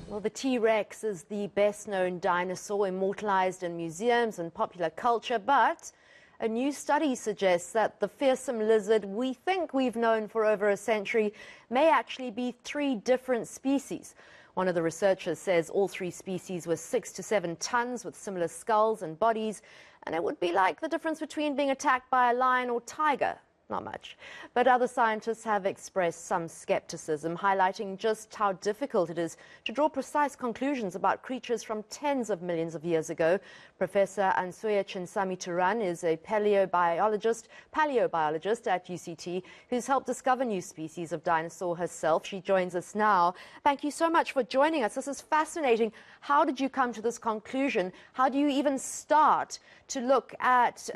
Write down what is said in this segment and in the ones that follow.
Well, the T-Rex is the best-known dinosaur immortalized in museums and popular culture, but a new study suggests that the fearsome lizard we think we've known for over a century may actually be three different species. One of the researchers says all three species were 6 to 7 tons with similar skulls and bodies, and it would be like the difference between being attacked by a lion or tiger. Not much. But other scientists have expressed some skepticism, highlighting just how difficult it is to draw precise conclusions about creatures from tens of millions of years ago. Professor Anusuya Chinsamy-Turan is a paleobiologist at UCT who's helped discover new species of dinosaur herself. She joins us now. Thank you so much for joining us. This is fascinating. How did you come to this conclusion? How do you even start to look at,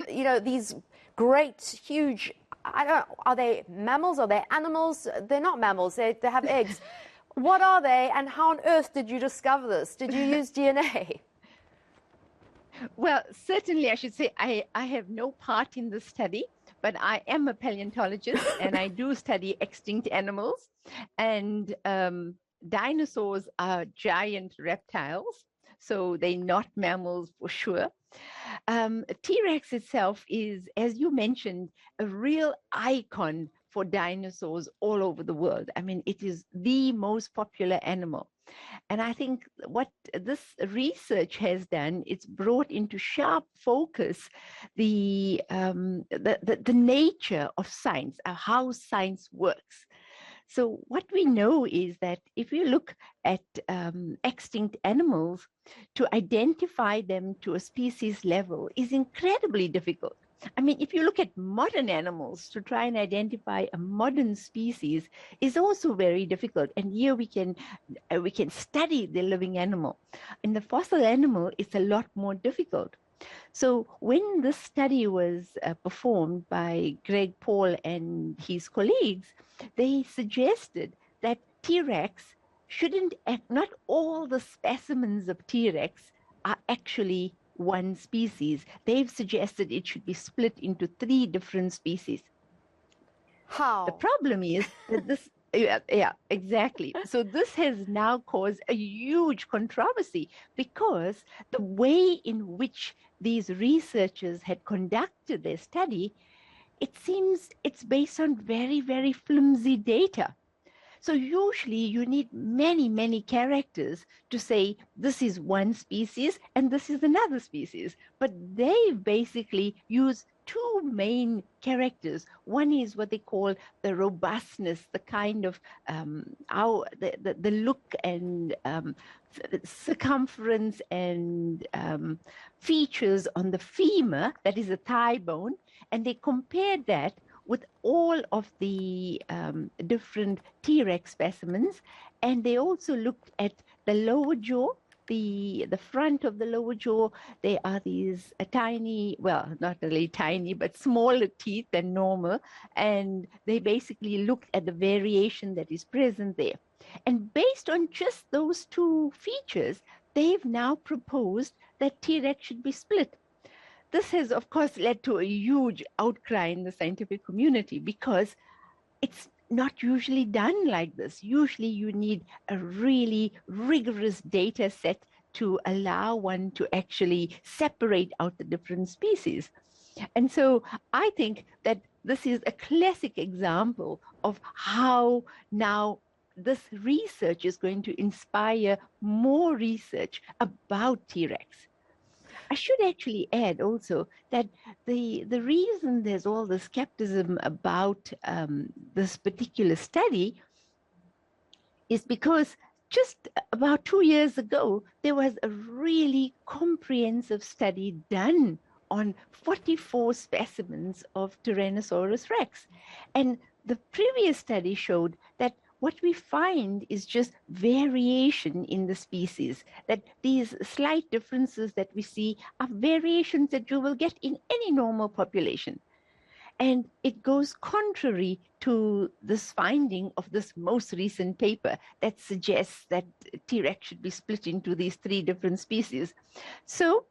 these great, huge, are they mammals? Are they animals? They're not mammals. They have eggs. What are they, and how on earth did you discover this? Did you use DNA? Well, certainly I should say I have no part in this study, but I am a paleontologist and I do study extinct animals. And dinosaurs are giant reptiles, so they're not mammals for sure. T-Rex itself is, as you mentioned, a real icon for dinosaurs all over the world. I mean, it is the most popular animal. And I think what this research has done, it's brought into sharp focus the nature of science, how science works. So what we know is that if you look at extinct animals, to identify them to a species level is incredibly difficult. I mean, if you look at modern animals, to try and identify a modern species is also very difficult. And here we can study the living animal. In the fossil animal, it's a lot more difficult. So when this study was performed by Greg Paul and his colleagues, they suggested that T-Rex not all the specimens of T-Rex are actually one species. They've suggested it should be split into 3 different species. How? The problem is that this, yeah, exactly. So this has now caused a huge controversy because the way in which these researchers had conducted their study, it seems it's based on very, very flimsy data. So usually you need many, many characters to say this is one species and this is another species. But they basically use 2 main characters. One is what they call the robustness, the kind of the look and circumference and features on the femur, that is a thigh bone, and they compared that with all of the different T-Rex specimens. And they also looked at the lower jaw, the front of the lower jaw. There are these tiny, well, not really tiny, but smaller teeth than normal. And they basically looked at the variation that is present there. And based on just those 2 features, they've now proposed that T-Rex should be split. This has, of course, led to a huge outcry in the scientific community because it's not usually done like this. Usually you need a really rigorous data set to allow one to actually separate out the different species. And so I think that this is a classic example of how now this research is going to inspire more research about T-Rex. I should actually add also that the reason there's all the skepticism about this particular study is because just about 2 years ago, there was a really comprehensive study done on 44 specimens of Tyrannosaurus rex. And the previous study showed that what we find is just variation in the species, that these slight differences that we see are variations that you will get in any normal population. And it goes contrary to this finding of this most recent paper that suggests that T-Rex should be split into these 3 different species. So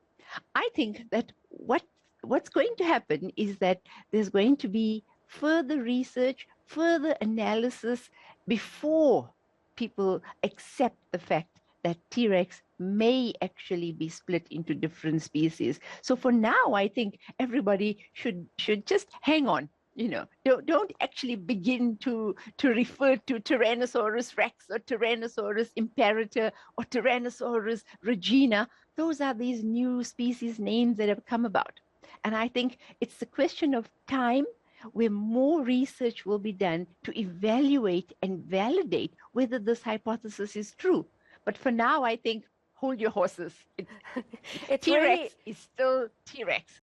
I think that what's going to happen is that there's going to be further research, further analysis before people accept the fact that T-Rex may actually be split into different species. So for now, I think everybody should just hang on. Don't actually begin to refer to Tyrannosaurus rex or Tyrannosaurus imperator or Tyrannosaurus regina. Those are these new species names that have come about. And I think it's a question of time where more research will be done to evaluate and validate whether this hypothesis is true. But for now, I think hold your horses. It's T-Rex really is still T-Rex.